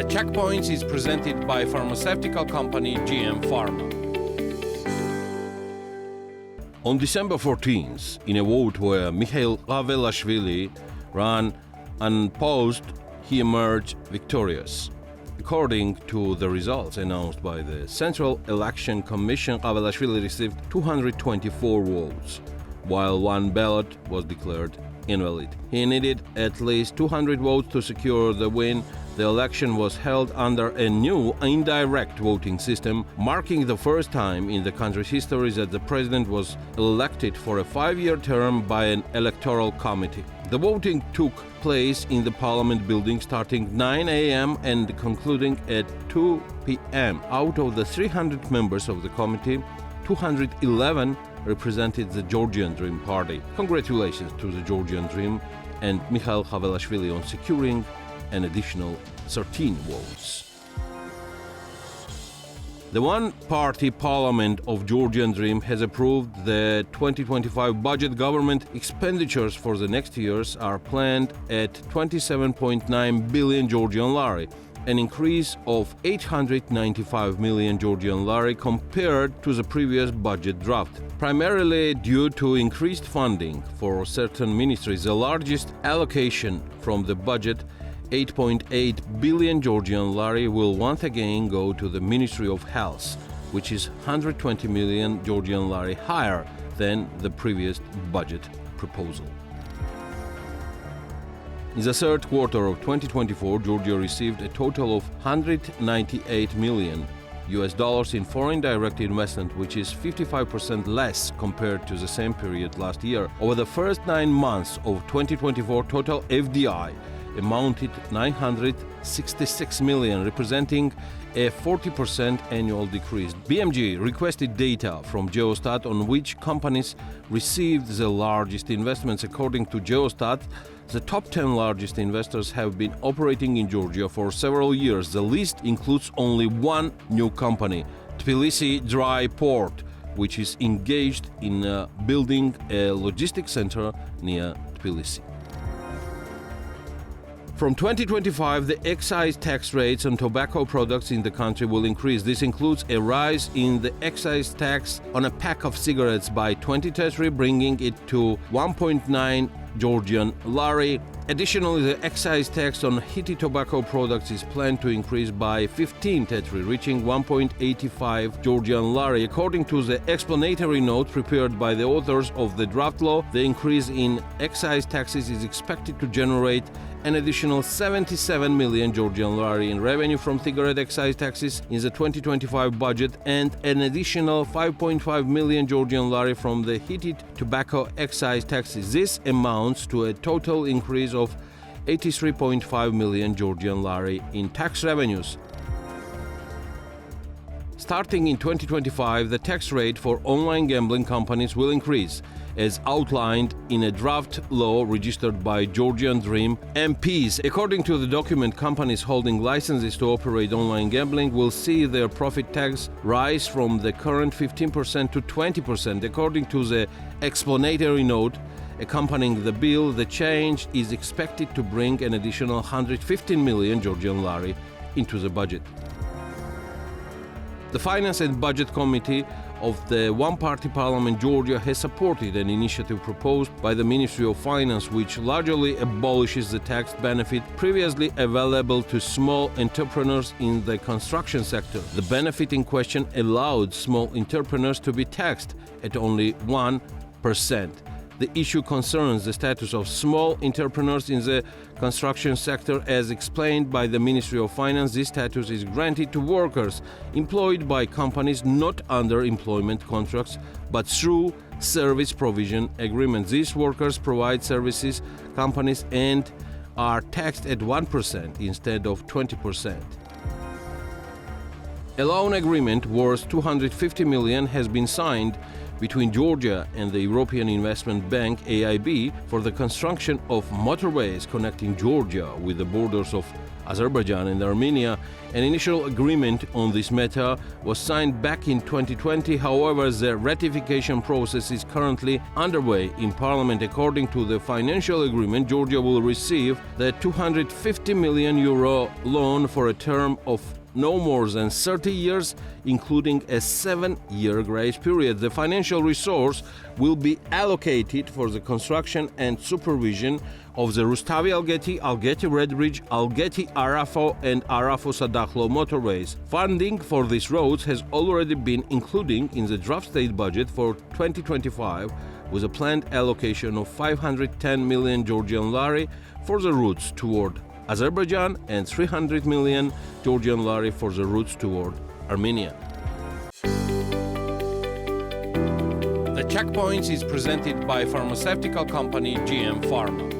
Checkpoints is presented by pharmaceutical company GM Pharma. On December 14th, in a vote where Mikheil Kavelashvili ran unopposed, he emerged victorious. According to the results announced by the Central Election Commission, Kavelashvili received 224 votes, while one ballot was declared invalid. He needed at least 200 votes to secure the win. The election was held under a new indirect voting system, marking the first time in the country's history that the president was elected for a 5-year term by an electoral committee. The voting took place in the parliament building starting 9 a.m. and concluding at 2 p.m. Out of the 300 members of the committee, 211 represented the Georgian Dream Party. Congratulations to the Georgian Dream and Mikheil Kavelashvili on securing an additional 13 votes. The one-party parliament of Georgian Dream has approved the 2025 budget. Government expenditures for the next years are planned at 27.9 billion Georgian lari, an increase of 895 million Georgian lari compared to the previous budget draft, primarily due to increased funding for certain ministries. The largest allocation from the budget, 8.8 billion Georgian lari, will once again go to the Ministry of Health, which is 120 million Georgian lari higher than the previous budget proposal. In the third quarter of 2024, Georgia received a total of $198 million in foreign direct investment, which is 55% less compared to the same period last year. Over the first 9 months of 2024, total FDI amounted 966 million, representing a 40% annual decrease. BMG requested data from Geostat on which companies received the largest investments. According to Geostat, the top 10 largest investors have been operating in Georgia for several years. The list includes only one new company, Tbilisi Dry Port, which is engaged in building a logistics center near Tbilisi. From 2025, the excise tax rates on tobacco products in the country will increase. This includes a rise in the excise tax on a pack of cigarettes by 20 tetri, bringing it to 1.9 Georgian lari. Additionally, the excise tax on heated tobacco products is planned to increase by 15 tetri, reaching 1.85 Georgian lari. According to the explanatory note prepared by the authors of the draft law, the increase in excise taxes is expected to generate an additional 77 million Georgian lari in revenue from cigarette excise taxes in the 2025 budget and an additional 5.5 million Georgian lari from the heated tobacco excise taxes. This amounts to a total increase of 83.5 million Georgian lari in tax revenues. Starting in 2025, the tax rate for online gambling companies will increase, as outlined in a draft law registered by Georgian Dream MPs. According to the document, companies holding licenses to operate online gambling will see their profit tax rise from the current 15% to 20%. According to the explanatory note accompanying the bill, the change is expected to bring an additional 115 million Georgian lari into the budget. The Finance and Budget Committee of the one-party parliament Georgia has supported an initiative proposed by the Ministry of Finance which largely abolishes the tax benefit previously available to small entrepreneurs in the construction sector. The benefit in question allowed small entrepreneurs to be taxed at only 1%. The issue concerns the status of small entrepreneurs in the construction sector. As explained by the Ministry of Finance, this status is granted to workers employed by companies not under employment contracts but through service provision agreements. These workers provide services companies and are taxed at 1% instead of 20%. A loan agreement worth 250 million has been signed between Georgia and the European Investment Bank (EIB) for the construction of motorways connecting Georgia with the borders of Azerbaijan and Armenia. An initial agreement on this matter was signed back in 2020. However, the ratification process is currently underway in Parliament. According to the financial agreement, Georgia will receive the €250 million loan for a term of no more than 30 years, including a 7-year grace period. The financial resource will be allocated for the construction and supervision of the Rustavi-Algeti, Algeti-Red Ridge, Algeti-Arafo and Arafo-Sadakhlo motorways. Funding for these roads has already been included in the draft state budget for 2025, with a planned allocation of 510 million Georgian lari for the routes toward Azerbaijan and 300 million Georgian lari for the routes toward Armenia. The Checkpoints is presented by pharmaceutical company GM Pharma.